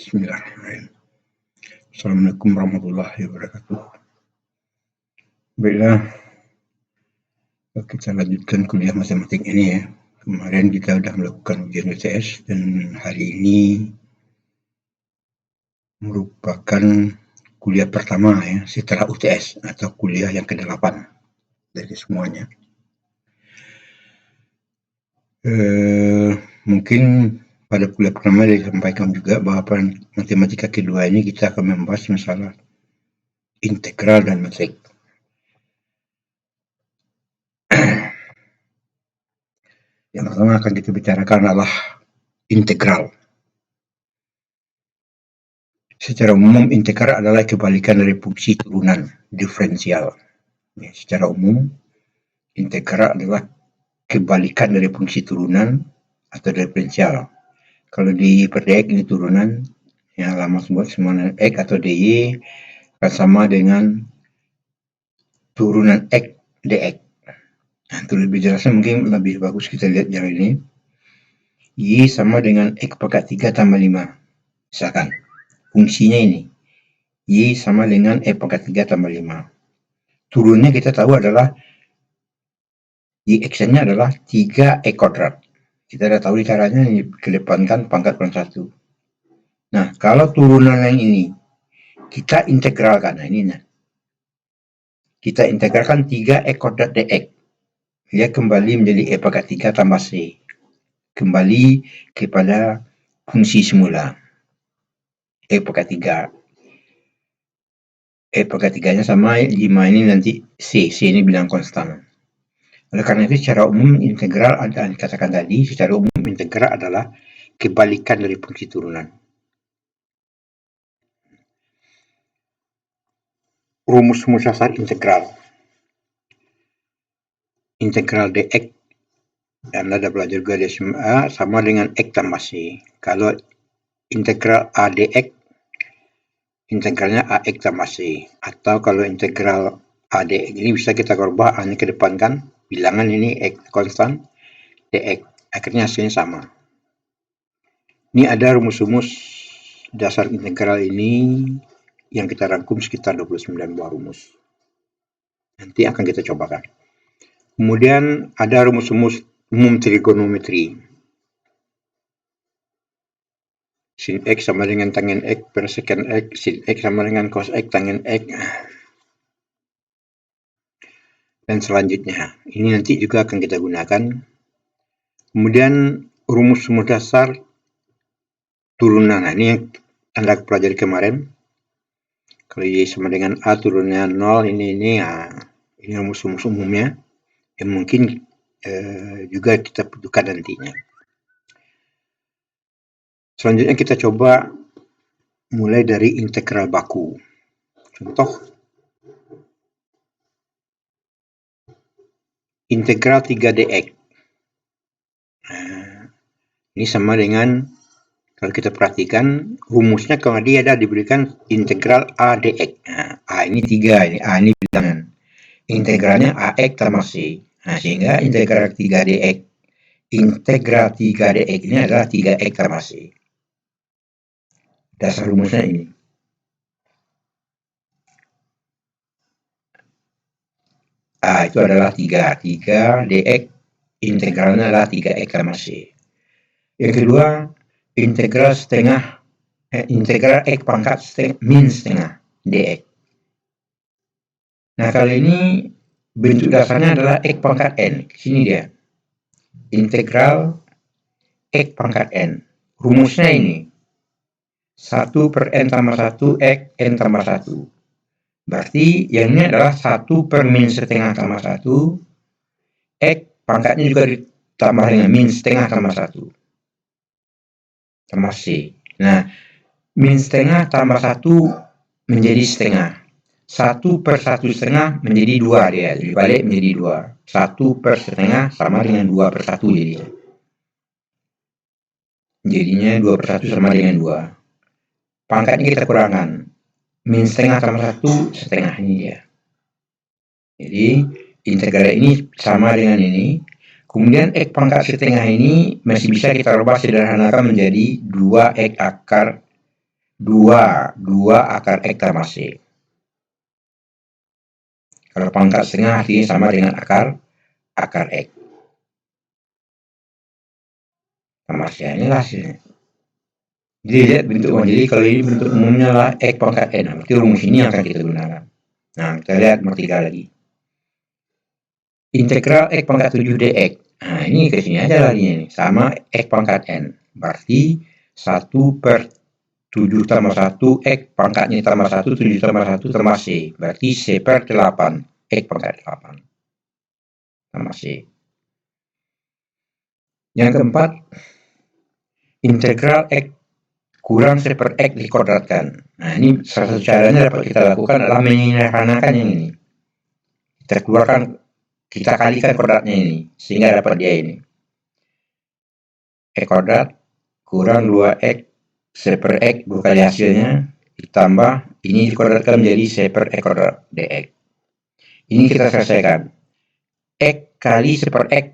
Bismillahirrahmanirrahim. Assalamualaikum warahmatullahi wabarakatuh. Baiklah, kita lanjutkan kuliah matematik ini ya. Kemarin kita sudah melakukan ujian UTS dan hari ini merupakan kuliah pertama ya setelah UTS atau kuliah yang ke-8 dari semuanya. Mungkin pada kuliah pertama disampaikan juga bahwa matematika kedua ini kita akan membahas masalah integral dan metrik. Yang pertama akan kita bicarakan adalah integral. Secara umum, integral adalah kebalikan dari fungsi turunan diferensial. Ya, secara umum, integral adalah kebalikan dari fungsi turunan atau diferensial. Kalau di per dx ini turunan, yang lama sebut semua x atau dy akan sama dengan turunan x dx. Nah, untuk lebih jelasnya mungkin lebih bagus kita lihat yang ini. Y sama dengan x pangkat 3 tambah 5. Misalkan, fungsinya ini. Y sama dengan x pangkat 3 tambah 5. Turunnya kita tahu adalah y x-nya adalah 3x kuadrat. Kita sudah tahu caranya dikedepankan pangkat kurang 1. Nah, kalau turunan yang ini kita integralkan, nah ini kita integralkan 3x kuadrat dx. Dia kembali menjadi x pangkat 3 tambah c. Kembali kepada fungsi semula. X pangkat 3. X pangkat 3-nya sama 5 ini nanti c. C ini bilang konstan. Oleh karena itu secara umum integral ada dikatakan tadi, secara umum integral adalah kebalikan dari fungsi turunan. Rumus dasar integral. Integral dx, Anda sudah belajar juga di SMA, sama dengan x tambah c. Kalau integral a dx, integralnya ax tambah c. Atau kalau integral a dx ini bisa kita rubah, a-nya kedepankan, bilangan ini x konstan, dx. Akhirnya hasilnya sama. Ini ada rumus-rumus dasar integral ini yang kita rangkum sekitar 29 buah rumus. Nanti akan kita cobakan. Kemudian ada rumus-rumus umum trigonometri. Sin x sama dengan tangen x per secant x, sin x sama dengan cos x tangen x. Dan selanjutnya, ini nanti juga akan kita gunakan. Kemudian rumus-rumus dasar turunan. Nah, ini yang Anda pelajari kemarin. Kalau y sama dengan a turunnya 0, ini rumus-rumus umumnya yang mungkin juga kita butuhkan nantinya. Selanjutnya kita coba mulai dari integral baku. Contoh, integral 3 dx. Ini sama dengan, kalau kita perhatikan, rumusnya kalau dia ada diberikan integral a dx. A ini 3, ini a ini bilangan. Integralnya ax tambah c. Nah, sehingga integral 3 dx, integral 3 dx ini adalah 3x tambah c. Dasar rumusnya ini. Itu adalah 3 dx, integralnya adalah 3x tambah c. Yang kedua, integral x pangkat min setengah dx. Nah, kali ini bentuk dasarnya adalah x pangkat n. Sini dia. Integral x pangkat n. Rumusnya ini. 1 per n tambah 1 x n tambah 1. Berarti yang ini adalah 1 per min setengah tambah 1. X pangkatnya juga ditambah dengan min setengah tambah 1. Tambah c. Nah, min setengah tambah 1 menjadi setengah. 1 per 1 setengah menjadi 2 dia. Dibalik menjadi 2. 1 per setengah sama dengan 2 per 1 jadinya. Jadinya 2 per 1 sama dengan 2. Pangkatnya kita kurangkan. Min setengah tambah 1 setengah ini dia. Jadi integral ini sama dengan ini. Kemudian x pangkat setengah ini masih bisa kita rubah sederhanakan menjadi 2x akar 2 akar X tambah C. Kalau pangkat setengah artinya sama dengan akar X. Tambah C, inilah hasilnya. Jadi lihat bentuk umum. Jadi kalau ini bentuk umumnya adalah X pangkat N. Berarti rumus ini yang akan kita gunakan. Nah, kita lihat nomor 3 lagi. Integral X pangkat 7 dx. Nah, ini ke sini aja larinya nih. Sama X pangkat N. Berarti 1/7 tambah 1, X pangkatnya tambah 1, 7 tambah 1 tambah C. Berarti C/8. X pangkat 8. Tambah C. Yang keempat, integral X kurang C/X dikuadratkan. Nah, ini salah satu caranya dapat kita lakukan adalah menyederhanakan yang ini. Kita kalikan kuadratnya ini, sehingga dapat dia ini. X kuadrat kurang 2X C/X, berkali hasilnya, ditambah, ini dikuadratkan menjadi C/X kuadrat dx. Ini kita selesaikan. X kali C/X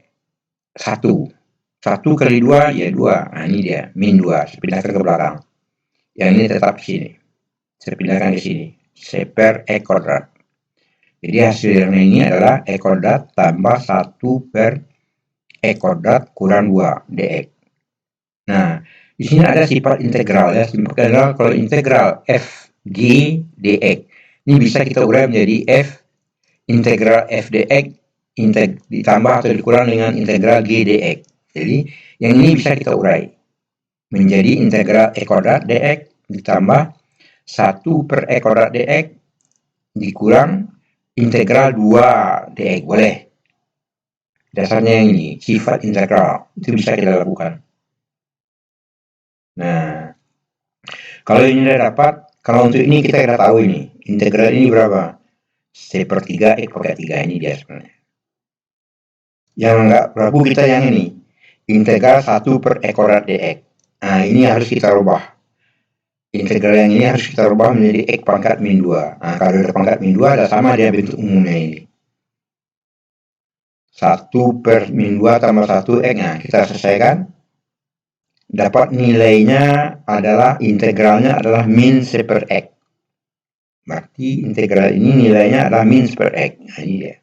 1. 1 kali 2, ya 2. Nah, ini dia, min 2. Saya pindahkan ke belakang. Yang ini tetap di sini. Saya pindahkan ke sini. C/X kuadrat. Jadi hasilnya ini adalah X kuadrat tambah 1/X kuadrat kurang 2 dx. Nah, di sini ada sifat integral ya. Sifat integral kalau integral f g dx. Ini bisa kita urai menjadi f integral f dx ditambah atau dikurang dengan integral g dx. Jadi yang ini bisa kita urai menjadi integral e kuadrat dx ditambah 1/x kuadrat dx dikurang integral 2 dx. Boleh. Dasarnya yang ini, sifat integral. Itu bisa kita lakukan. Nah, kalau ini sudah dapat, kalau untuk ini kita sudah tahu ini, integral ini berapa? C/3 X pangkat 3, ini dia sebenarnya. Yang enggak berlaku kita yang ini, integral 1/X kuadrat dx. Nah, ini harus kita rubah. Integral yang ini harus kita rubah menjadi X pangkat min 2. Nah, kalau ada pangkat min 2, ada sama dia bentuk umumnya ini. 1/min 2 tambah 1X. Nah, kita selesaikan. Dapat nilainya adalah, integralnya adalah min C/X. Berarti integral ini nilainya adalah min C/X. Nah, ini dia.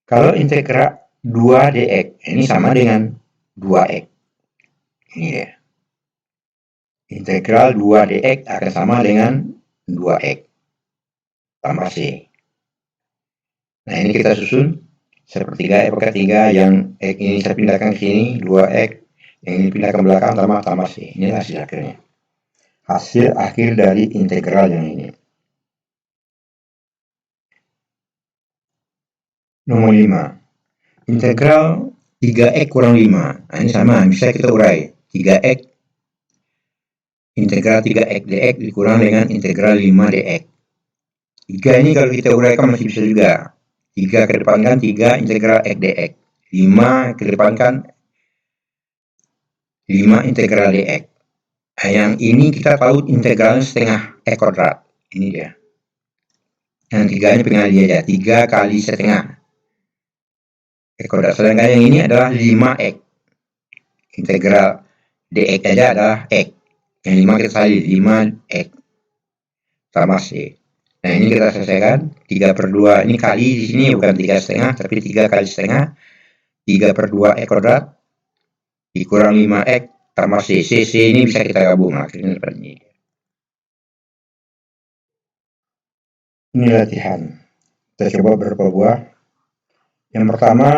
Kalau integral 2 dx, ini sama dengan 2x. Ini dia. Integral 2 dx akan sama dengan 2x tambah c. Nah, ini kita susun sepertiga X pangkat 3, yang X ini saya pindahkan ke sini, 2x, yang ini pindahkan ke belakang, tambah C. Ini hasil akhirnya. Hasil akhir dari integral yang ini. Nomor 5. Integral 3x kurang 5. Nah, ini sama, bisa kita urai. 3x, integral 3x dx dikurang dengan integral 5 dx. 3 ini kalau kita uraikan masih bisa juga. 3 kedepankan 3 integral x dx. 5 kedepankan 5 integral dx. Nah, yang ini kita tahu integralnya setengah x kuadrat. Ini dia. Yang 3 ini pengali aja. 3 kali setengah x kuadrat. Sedangkan yang ini adalah 5x. Integral dx aja adalah x. Yang 5 kita salin. 5x tambah c. Nah, ini kita selesaikan. 3/2. Ini kali di sini bukan 3 setengah, tapi 3 kali setengah. 3/2 x kuadrat dikurang 5x tambah c. C ini bisa kita gabung. Akhirnya seperti ini. Ini latihan. Kita coba beberapa buah. Yang pertama,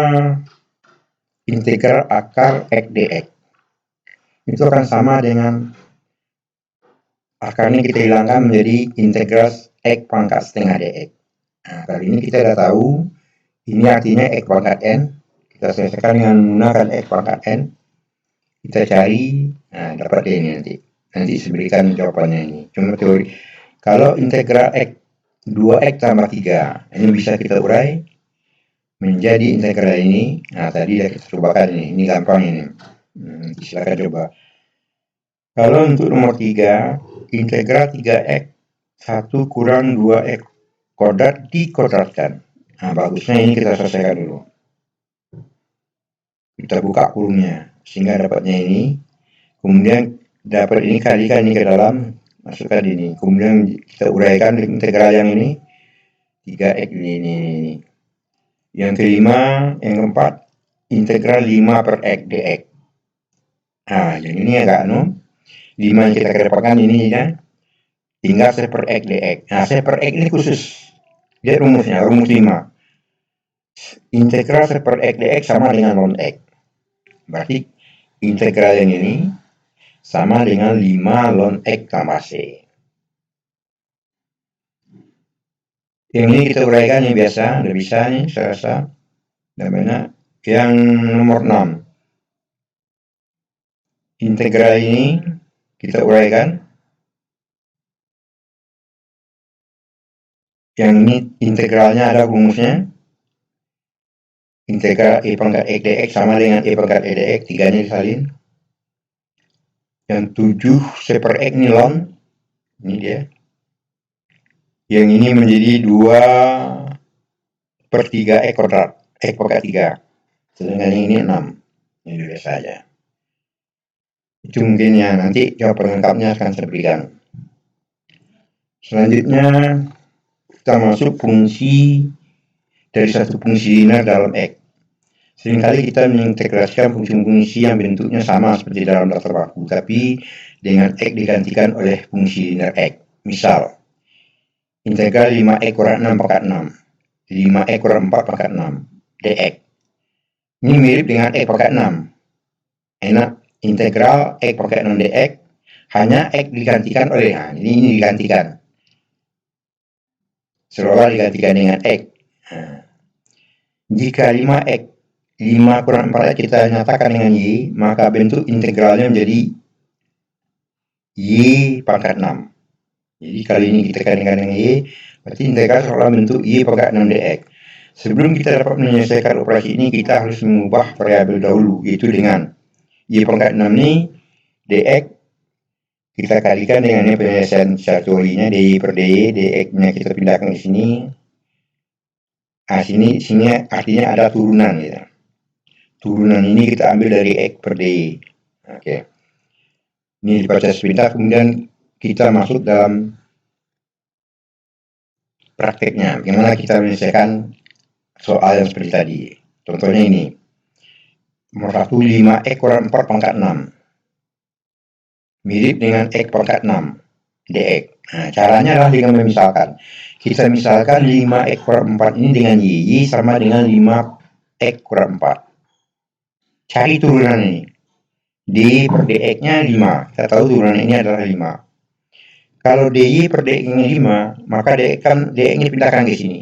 integral akar x dx. Itu akan sama dengan akarnya kita hilangkan menjadi integral x pangkat setengah dx. Nah, kali ini kita sudah tahu ini artinya x pangkat n. Kita selesaikan dengan menggunakan x pangkat n. Kita cari, nah dapat ini nanti. Nanti saya berikan jawabannya ini. Cuma teori. Kalau integral x 2x tambah 3, ini bisa kita urai menjadi integral ini. Nah, tadi sudah kita cobakan ini. Ini gampang ini. Silakan coba. Kalau untuk nomor 3, integral 3x 1 kurang 2x kuadrat dikuadratkan. Nah, bagusnya ini kita selesaikan dulu. Kita buka kurungnya sehingga dapatnya ini. Kemudian dapat ini, kalikan ini ke dalam, masukkan ini, kemudian kita uraikan integral yang ini 3x ini. Yang kelima, yang keempat, integral 5 per x dx. Nah, yang ini agak 5 yang kita kedepankan ini ya, tinggal 1 per x dx. Nah, 1 per x ini khusus, dia rumusnya, rumus 5. Integral 1 per x dx sama dengan ln x. Berarti integral yang ini sama dengan 5 ln x tambah c. Yang ini kita uraikan yang biasa, udah bisa nih, saya rasa. Namanya yang nomor 6. Integral ini kita uraikan. Yang ini integralnya ada rumusnya. Integral e pangkat x dx sama dengan e pangkat e dx, 3 nya disalin. Yang 7 c per x ini ln, ini dia. Yang ini menjadi 2 per 3 x kuadrat, x pangkat 3. Sedangkan yang ini 6. Ini biasa aja. Itu mungkin ya, nanti jawaban lengkapnya akan saya berikan. Selanjutnya kita masuk fungsi dari satu fungsi linear dalam x. Seringkali kita mengintegrasikan fungsi-fungsi yang bentuknya sama seperti dalam daftar baku, tapi dengan x digantikan oleh fungsi linear x. Misal, integral 5x kurang 6 pangkat 6, 5x kurang 4 pangkat 6, dx. Ini mirip dengan x pangkat 6. Enak, integral x pangkat 6 dx, hanya x digantikan oleh, nah, ini digantikan. Seolah digantikan dengan x. Nah, jika 5x 5 kurang 4 kita nyatakan dengan y, maka bentuk integralnya menjadi y pangkat 6. Jadi kali ini kita kalikan dengan y, berarti integral seolah bentuk y pangkat 6 dx. Sebelum kita dapat menyelesaikan operasi ini, kita harus mengubah variabel dahulu, yaitu dengan y pangkat 6 ini dx kita kalikan dengan penyelesaian secara teorinya dy per dy, dx-nya kita pindahkan ke sini. Nah, sini artinya ada turunan ya. Turunan ini kita ambil dari x per dy. Oke. Ini dibaca sebentar, kemudian kita masuk dalam prakteknya. Bagaimana kita menyelesaikan soal yang seperti tadi. Contohnya ini. Nomor 1, 5x kurang 4 pangkat 6. Mirip dengan x pangkat 6 dx. Nah, caranya adalah dengan memisalkan. Kita misalkan 5x kurang 4 ini dengan y sama dengan 5x kurang 4. Cari turunan ini. dy per dx-nya 5. Kita tahu turunan ini adalah 5. Kalau dy per dx-nya 5, maka dx-nya pindahkan ke sini.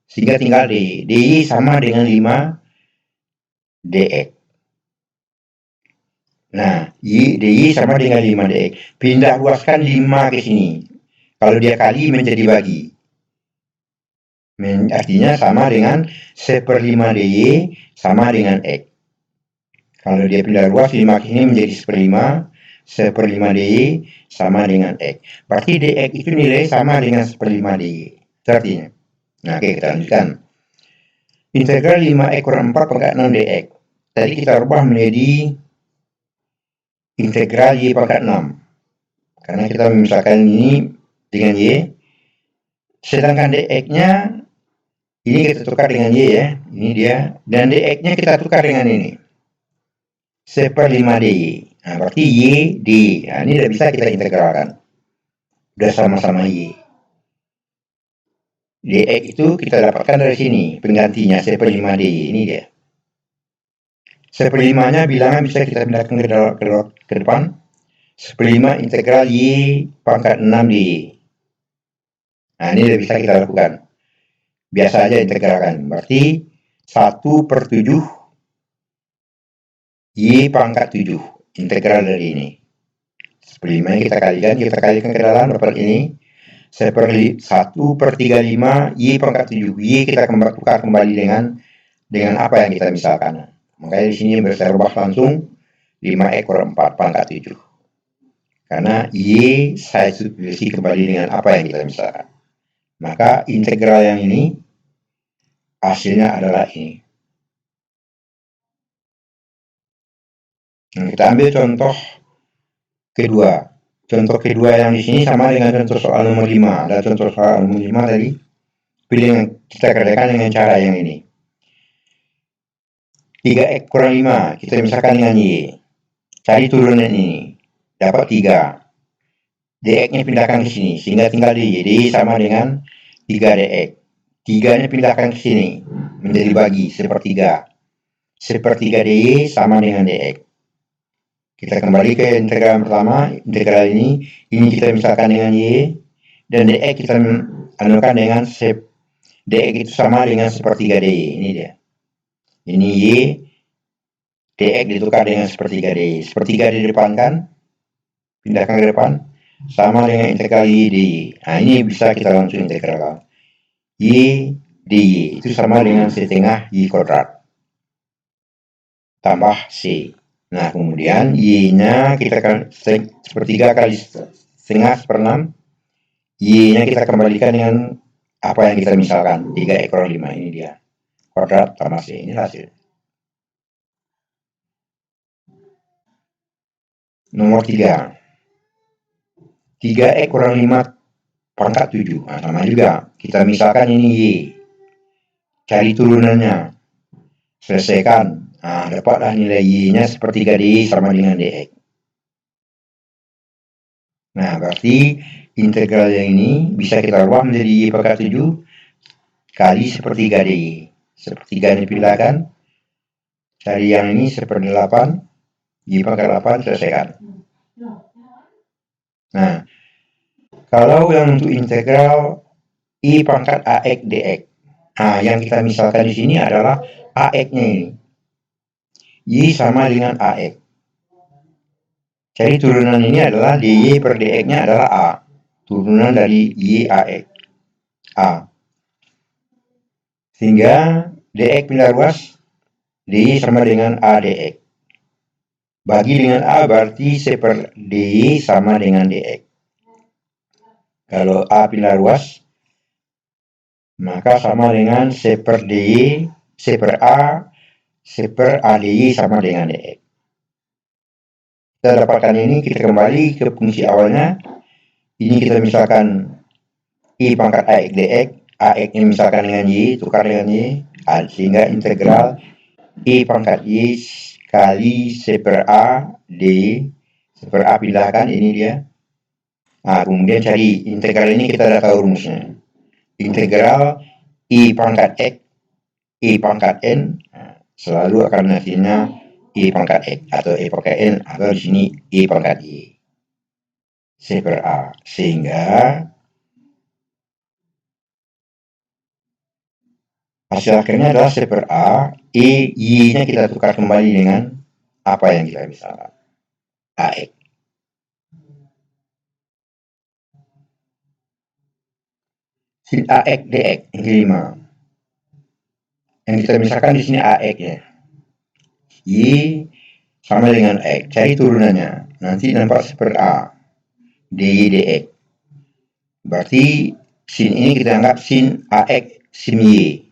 Sehingga tinggal dy. dy sama dengan 5 dx. Nah, dy sama dengan 5 dx. Pindah luaskan 5 ke sini. Kalau dia kali menjadi bagi. Artinya sama dengan 1/5 dy sama dengan x. Kalau dia pindah luas 5 ke sini menjadi 1/5. 1/5 dy sama dengan x. Berarti dx itu nilai sama dengan 1/5 dy. Itu artinya. Nah, oke, kita lanjutkan. Integral 5x kurang 4 pangkat 6 dx. Tadi kita rubah menjadi integral y pangkat 6. Karena kita memisahkan ini dengan y. Sedangkan dx-nya ini kita tukar dengan y ya. Ini dia. Dan dx-nya kita tukar dengan ini. 1/5 dy. Nah, berarti y dy. Nah, ini tidak bisa kita integralkan. Sudah sama-sama y. Dx itu kita dapatkan dari sini. Penggantinya 1/5 dy. Ini dia. 1/5-nya bilangan bisa kita pindahkan ke depan. 1/5 integral y pangkat 6 dy. Nah, ini tidak bisa kita lakukan. Biasa aja integralkan. Berarti 1/7 y pangkat 7. Integral dari ini. 1/5 kita kalikan ke dalam, dapat ini. 1/35 y pangkat 7. Y kita tukar kembali dengan apa yang kita misalkan. Makanya di sini bisa rubah langsung 5x kurang 4 pangkat 7. Karena y saya substitusi kembali dengan apa yang kita misalkan. Maka integral yang ini hasilnya adalah ini. Nah, kita ambil contoh kedua. Contoh kedua yang di sini sama dengan contoh soal nomor 5. Dan contoh soal nomor 5 tadi, kita kerjakan dengan cara yang ini. 3X kurang 5, kita misalkan dengan Y. Cari turunan ini. Dapat 3. DX-nya pindahkan ke sini, sehingga tinggal DY. DY sama dengan 3DX. 3-nya pindahkan ke sini, menjadi bagi sepertiga. Sepertiga DY sama dengan DX. Kita kembali ke integral pertama. Integral ini kita misalkan dengan Y, dan DX kita anukan dengan DX itu sama dengan sepertiga DY. Ini dia. Ini Y, DX ditukar dengan sepertiga DY. Sepertiga di depan kan, pindahkan ke depan, sama dengan integral Y dy. Nah, ini bisa kita langsung integral. Y dy itu sama dengan setengah Y kuadrat tambah C. Nah, kemudian Y-nya kita kan sepertiga kali setengah seperenam. Y-nya kita kembalikan dengan apa yang kita misalkan, 3 ekor 5. Ini dia. Kuadrat tambah C. Ini hasil. Nomor 3. 3X kurang 5 pangkat 7. Nah, sama juga. Kita misalkan ini Y. Cari turunannya. Selesaikan. Nah, dapatlah nilai Y-nya sepertiga DY sama dengan DX. Nah, berarti integral yang ini bisa kita rubah menjadi Y pangkat 7 kali sepertiga DY. Sepertiga dipindahkan. Cari yang ini seperdelapan. Y pangkat 8 selesaikan. Nah, kalau yang untuk integral Y pangkat AX DX. Nah, yang kita misalkan di sini adalah AX-nya ini. Y sama dengan AX. Jadi turunan ini adalah dy per dx-nya adalah A. Turunan dari y AX. A. Sehingga dx pindah ruas, dy sama dengan A dx. Bagi dengan A berarti C per dy sama dengan dx. Kalau A pindah ruas, maka sama dengan C per dy, C per A, C per A dy sama dengan dx. Kita dapatkan ini, kita kembali ke fungsi awalnya. Ini kita misalkan Y pangkat AX dx, AX-nya misalkan dengan Y, tukar dengan Y, sehingga integral Y pangkat Y kali C per A D, C per A pindahkan, ini dia. Nah, kemudian cari integral ini, kita sudah tahu rumusnya. Integral Y pangkat X, Y pangkat N, selalu akan hasilnya Y pangkat X atau Y pangkat N, atau di sini Y pangkat Y. C per A. Sehingga hasil akhirnya adalah C per A, Y-nya kita tukar kembali dengan apa yang kita bisa, AX. Sin AX DX, yang kelima. Yang kita misalkan di sini AX ya. Y sama dengan X. Cari turunannya. Nanti nampak C per A, DY DX. Berarti sin ini kita anggap sin AX sin Y.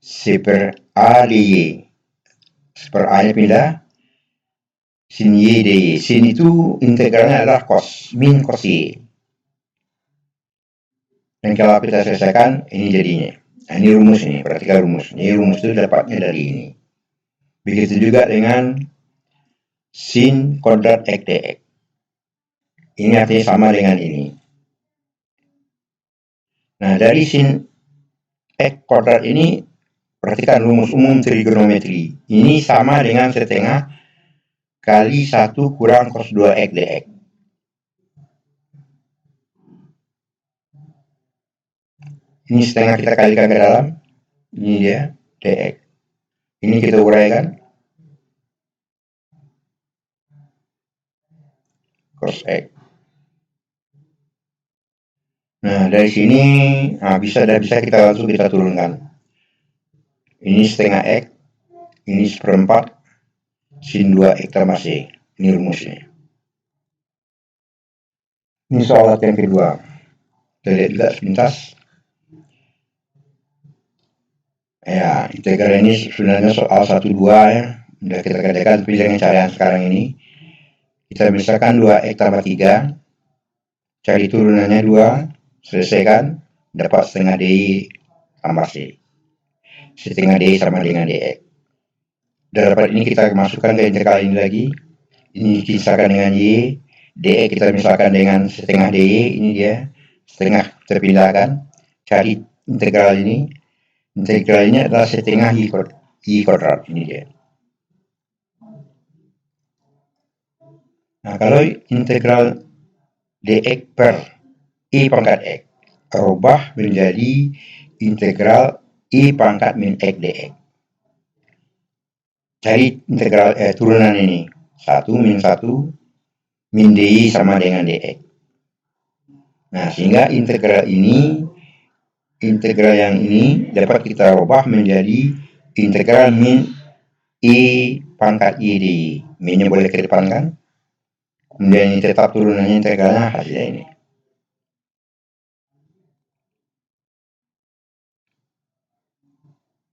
C per A DY. C per A-nya pindah, sin Y dy. Sin itu integralnya adalah cos, min cos Y. Dan kalau kita selesaikan, ini jadinya. Nah, ini rumus ini, perhatikan rumus. Ini rumus itu dapatnya dari ini. Begitu juga dengan sin kuadrat X dx. Ini artinya sama dengan ini. Nah, dari sin X kuadrat ini, perhatikan rumus umum trigonometri. Ini sama dengan setengah kali 1 kurang cos 2X dx. Ini setengah kita kalikan ke dalam. Ini dia, dx. Ini kita uraikan. Cos X. Nah, dari sini bisa kita langsung kita turunkan. Ini setengah X, ini seperempat, sin 2X tambah C. Ini rumusnya. Ini soal yang kedua. Kita lihat juga sepintas. Ya, integral ini sebenarnya soal 1-2 ya. Udah kita kerjakan, tapi dengan cara yang sekarang ini. Kita misalkan 2X tambah 3, cari turunannya 2, selesaikan, dapat setengah DI tambah C. Setengah DI sama dengan DX. Dapat ini kita masukkan ke integral ini lagi. Ini misalkan dengan Y, DX kita misalkan dengan setengah DY, ini dia, setengah terpindahkan. Cari integral ini. Integral ini adalah setengah Y kuadrat, ini dia. Nah, kalau integral dx per I pangkat X, rubah menjadi integral I pangkat min X dx. Cari integral turunan ini. 1 min 1 min DI sama dengan dx. Nah, sehingga integral yang ini dapat kita rubah menjadi integral min I pangkat Y DI. Min-nya boleh ke depan kan? Kemudian ini tetap turunannya integralnya hasilnya ini.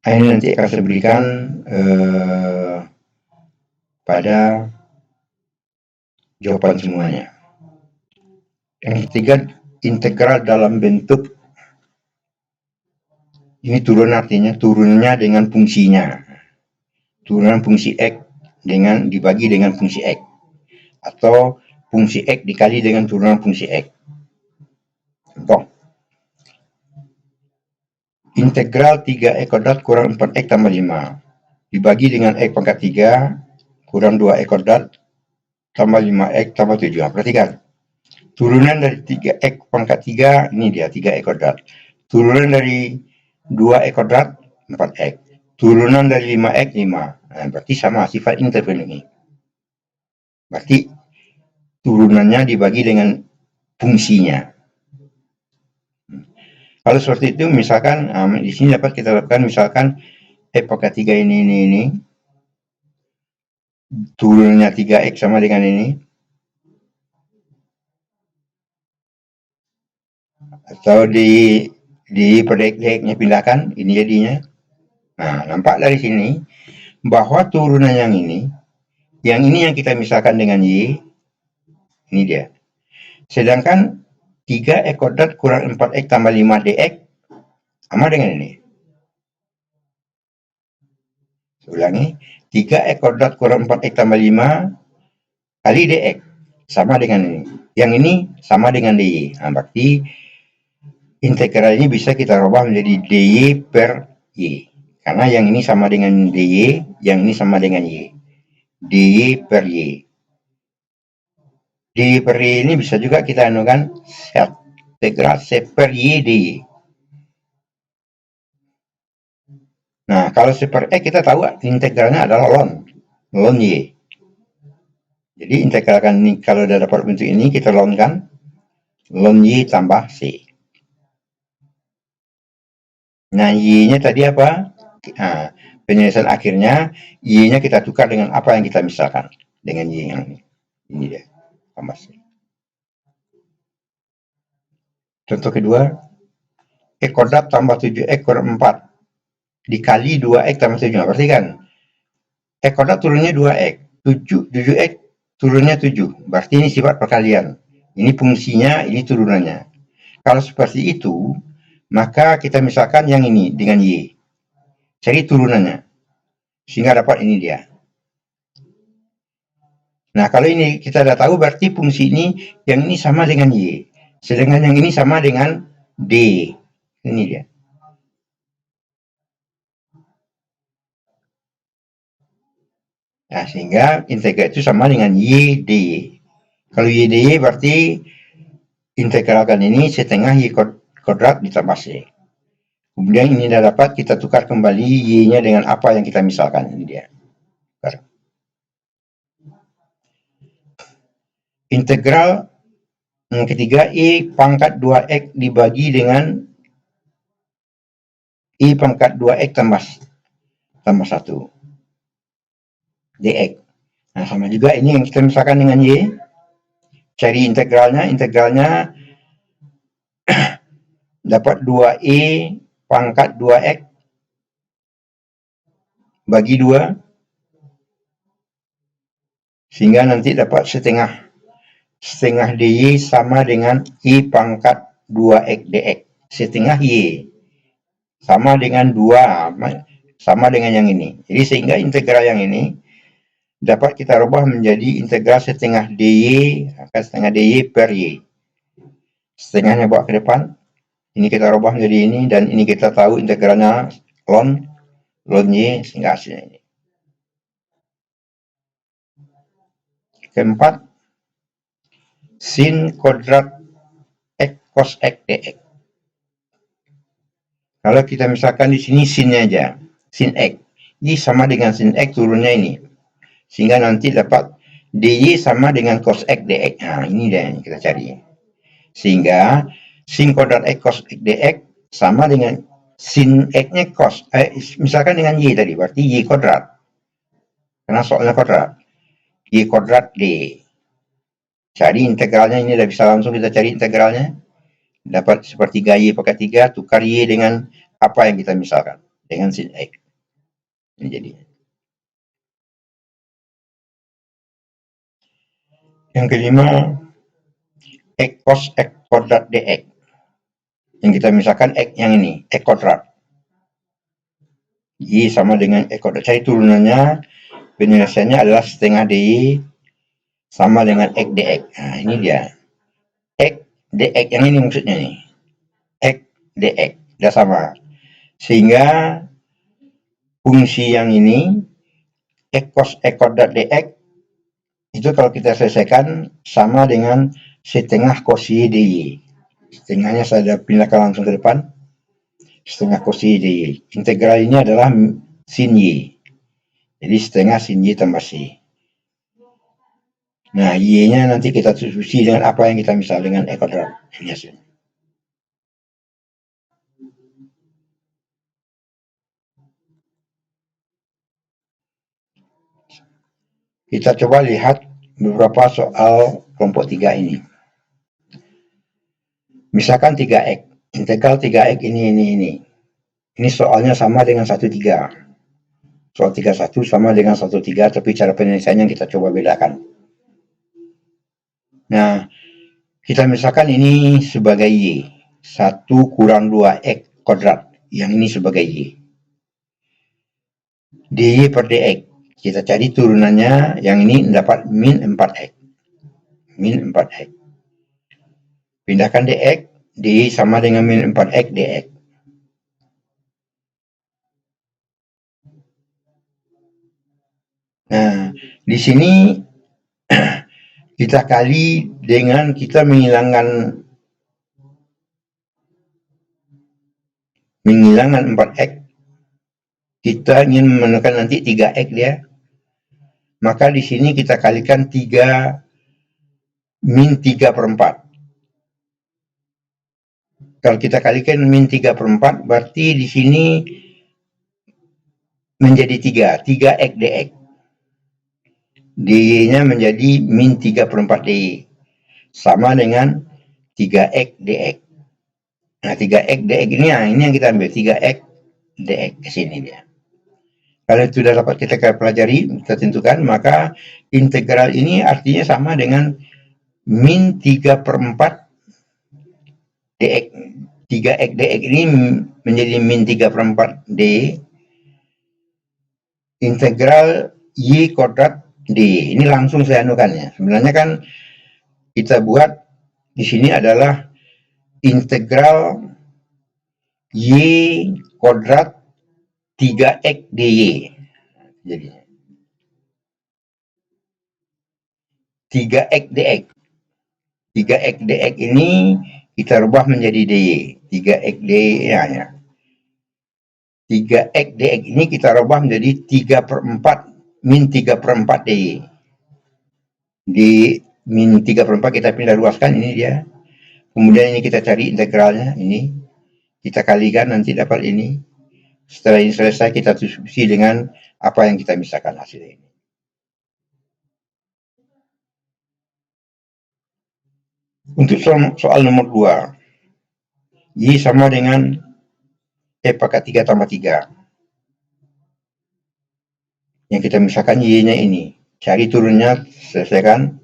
Ini nanti akan saya berikan pada jawaban semuanya. Yang ketiga, integral dalam bentuk ini turun, artinya turunnya dengan fungsinya. Turunan fungsi X dengan dibagi dengan fungsi X. Atau fungsi X dikali dengan turunan fungsi X. Contoh. Integral 3X kuadrat kurang 4X tambah 5. Dibagi dengan X pangkat 3 kurang 2X kuadrat tambah 5X tambah 7. Perhatikan. Turunan dari 3X pangkat 3, ini dia 3X kuadrat. Turunan dari 2X kuadrat 4X. Turunan dari 5X 5. Nah, berarti sama sifat interval ini. Berarti turunannya dibagi dengan fungsinya. Kalau seperti itu, misalkan di sini dapat kita lakukan, misalkan X pangkat 3 ini. Turunnya 3X sama dengan ini. Atau di pada X-nya pindahkan, ini jadinya. Nah, nampak dari sini bahwa turunan yang ini yang kita misalkan dengan Y, ini dia. Sedangkan 3X kuadrat kurang 4X tambah 5 DX sama dengan ini. Ulangi, 3X kuadrat kurang 4X tambah 5 kali DX sama dengan ini. Yang ini sama dengan DY. Nah, berarti integral ini bisa kita rubah menjadi DY per Y. Karena yang ini sama dengan DY, yang ini sama dengan Y. DY per Y. DY per Y ini bisa juga kita anukan integral C per Y DY. Nah, kalau C per X kita tahu integralnya adalah ln Y. Jadi integralkan ini, kalau sudah dapat bentuk ini, kita lonkan ln Y tambah C. Nah, Y-nya tadi apa? Nah, penyelesaian akhirnya, Y-nya kita tukar dengan apa yang kita misalkan. Dengan Y yang ini. Ini dia. Tambah C. Contoh kedua, X kuadrat tambah 7X kurang 4. Dikali 2X tambah 7. Berarti kan, X kuadrat turunnya 2X. 7X turunnya 7. Berarti ini sifat perkalian. Ini fungsinya, ini turunannya. Kalau seperti itu, maka kita misalkan yang ini dengan Y. Cari turunannya. Sehingga dapat ini dia. Nah, kalau ini kita sudah tahu berarti fungsi ini, yang ini sama dengan Y. Sedangkan yang ini sama dengan D. Ini dia. Nah, sehingga integral itu sama dengan Y DY. Kalau Y DY berarti integralkan ini setengah Y kuadrat ditambah C. Kemudian ini sudah dapat kita tukar kembali Y-nya dengan apa yang kita misalkan. Ini dia. Integral yang ketiga, I pangkat 2X dibagi dengan I pangkat 2X tambah 1 dx. Nah, sama juga ini yang kita misalkan dengan Y. Cari integralnya dapat 2I pangkat 2X bagi 2 Sehingga nanti dapat setengah dy sama dengan I pangkat 2x dx. Setengah y sama dengan 2, sama dengan yang ini. Jadi sehingga integral yang ini dapat kita rubah menjadi integral setengah dy akan setengah dy per y. Setengahnya bawa ke depan, ini kita rubah menjadi ini, dan ini kita tahu integralnya ln y, sehingga hasilnya ini. Keempat, sin kuadrat x cos x dx. Kalau kita misalkan di sini sinnya aja, sin x, y sama dengan sin x turunnya ini, sehingga nanti dapat dy sama dengan cos x dx. Nah, ini dia yang kita cari. Sehingga sin kuadrat x cos x dx sama dengan sin x-nya cos, misalkan dengan y tadi, berarti y kuadrat. Karena soalnya kuadrat. Y kuadrat d. Cari integralnya, ini udah bisa langsung kita cari integralnya. Dapat sepertiga y pangkat 3, tukar y dengan apa yang kita misalkan, dengan sin x. Ini jadinya. Yang kelima, x cos x kuadrat dx. Yang kita misalkan x yang ini, x kuadrat. Y sama dengan x kuadrat. Cari turunannya, penyelesaiannya adalah setengah dy sama dengan x dx. Nah, ini dia. X dx yang ini maksudnya nih. X dx. Sudah sama. Sehingga fungsi yang ini, x cos x kuadrat dx, itu kalau kita selesaikan sama dengan setengah cos y dy. Setengahnya saya pindahkan langsung ke depan. Setengah cos y dy. Integral ini adalah sin y. Jadi setengah sin y tambah c. Nah, y-nya nanti kita substitusi dengan apa yang kita misal, dengan x kuadrat. Ini hasilnya. Kita coba lihat beberapa soal kelompok 3 ini. Misalkan 3x, integral 3x ini. Ini soalnya sama dengan 1,3. Soal 31 sama dengan 1,3, tapi cara penyelesaiannya kita coba bedakan. Nah, kita misalkan ini sebagai y. 1 kurang 2x kuadrat. Yang ini sebagai y. dy per dx. Kita cari turunannya, yang ini dapat min 4x. Min 4x. Pindahkan dx, dy sama dengan min 4x dx. Nah, di sini kita kali dengan kita menghilangkan 4x. Kita ingin menekan nanti 3x dia. Maka di sini kita kalikan 3 min 3 per 4. Kalau kita kalikan min 3 per 4, berarti di sini menjadi 3x dx. dy-nya menjadi min 3 per 4 dy. Sama dengan 3x dx. Nah, 3x dx ini, ini yang kita ambil, 3x dx ke sini dia. Kalau itu sudah dapat kita pelajari, kita tentukan, maka integral ini artinya sama dengan min 3 per 4 dx. 3x dx ini menjadi min 3 per 4 d. Integral y kuadrat d. Ini langsung saya anukannya. Sebenarnya kan kita buat di sini adalah integral y kuadrat 3x dy. Jadi 3x dx. 3x dx ini kita rubah menjadi dy. 3x dy ya. 3x dx ini kita rubah menjadi 3 per 4 min 3 per 4 dy. Di min 3 per 4 kita pindah luaskan, ini dia. Kemudian ini kita cari integralnya, ini. Kita kalikan, nanti dapat ini. Setelah ini selesai, kita substitusi dengan apa yang kita misalkan hasilnya ini. Untuk soal nomor 2, y sama dengan x pangkat 3 tambah 3. Yang kita misalkan y-nya ini. Cari turunnya, selesaikan.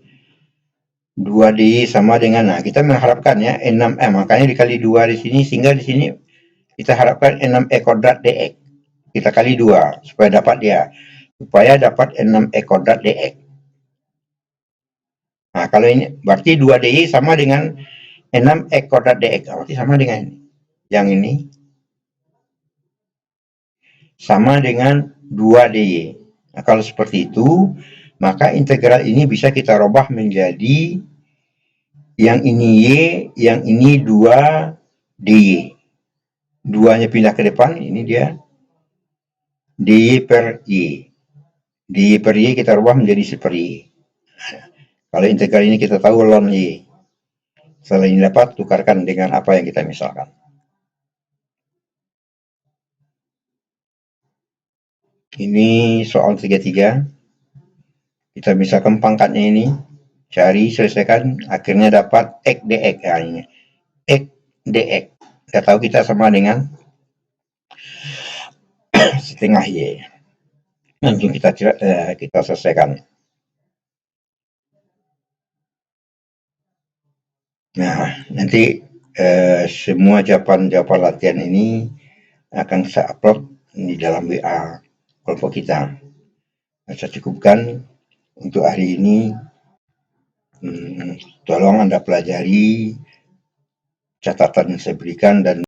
2D sama dengan, nah kita mengharapkan ya 6M, makanya dikali 2 di sini, sehingga di sini kita harapkan 6E kuadrat dx. Kita kali 2 supaya dapat 6E kuadrat dx. Nah, kalau ini berarti 2DY sama dengan 6E kuadrat dx, berarti sama dengan ini. Yang ini sama dengan 2DY. Nah, kalau seperti itu, maka integral ini bisa kita rubah menjadi yang ini Y, yang ini 2DY. 2-nya pindah ke depan, ini dia DY per Y. DY per Y kita rubah menjadi 1 per Y. Kalau integral ini kita tahu ln Y. Setelah ini dapat, tukarkan dengan apa yang kita misalkan. Ini soal 33. Kita misalkan pangkatnya ini, cari, selesaikan, akhirnya dapat X dx. Nah, ini X dx. Kita tahu kita sama dengan setengah Y. Langsung kita selesaikan. Nah, nanti semua jawaban latihan ini akan saya upload di dalam WA kelompok kita. Saya cukupkan untuk hari ini. Tolong Anda pelajari catatan yang saya berikan dan